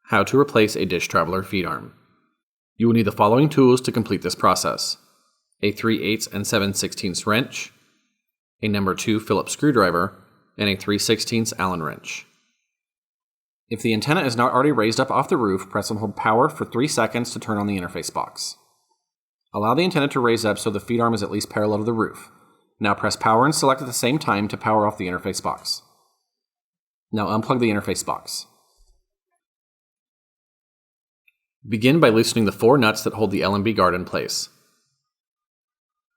How to replace a DISH Trav'ler Feedarm. You will need the following tools to complete this process: a 3/8 and 7/16 wrench, a number 2 Phillips screwdriver, and a 3/16 Allen wrench. If the antenna is not already raised up off the roof, press and hold power for 3 seconds to turn on the interface box. Allow the antenna to raise up so the feedarm is at least parallel to the roof. Now press power and select at the same time to power off the interface box. Now unplug the interface box. Begin by loosening the 4 nuts that hold the LMB guard in place.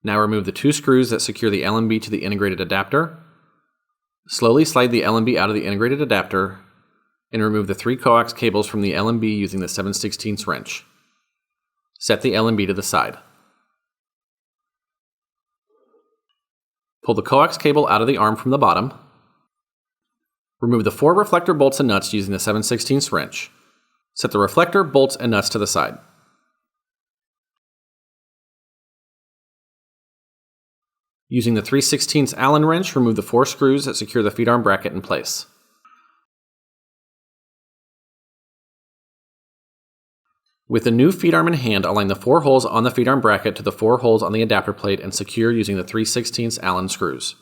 Now remove the 2 screws that secure the LMB to the integrated adapter. Slowly slide the LMB out of the integrated adapter and remove the 3 coax cables from the LMB using the 7/16 wrench. Set the LMB to the side. Pull the coax cable out of the arm from the bottom. Remove the 4 reflector bolts and nuts using the 7/16 wrench. Set the reflector, bolts, and nuts to the side. Using the 3/16 Allen wrench, remove the 4 screws that secure the feedarm bracket in place. With the new feedarm in hand, align the 4 holes on the feedarm bracket to the 4 holes on the adapter plate and secure using the 3/16 Allen screws.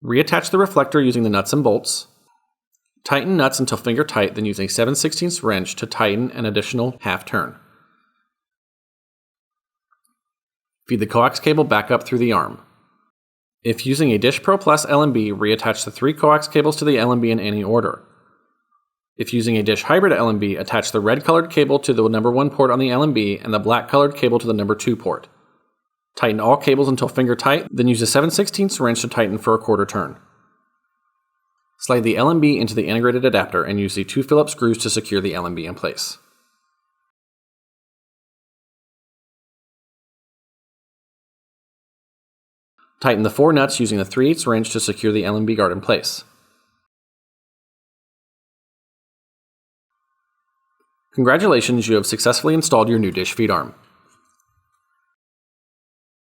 Reattach the reflector using the nuts and bolts. Tighten nuts until finger tight, then use a 7/16 wrench to tighten an additional half turn. Feed the coax cable back up through the arm. If using a Dish Pro Plus LMB, reattach the 3 coax cables to the LMB in any order. If using a Dish Hybrid LMB, attach the red colored cable to the number 1 port on the LMB and the black colored cable to the number 2 port. Tighten all cables until finger tight, then use a 7/16 wrench to tighten for a quarter turn. Slide the LMB into the integrated adapter and use the 2 Phillips screws to secure the LMB in place. Tighten the 4 nuts using the 3/8 wrench to secure the LMB guard in place. Congratulations, you have successfully installed your new Dish feedarm.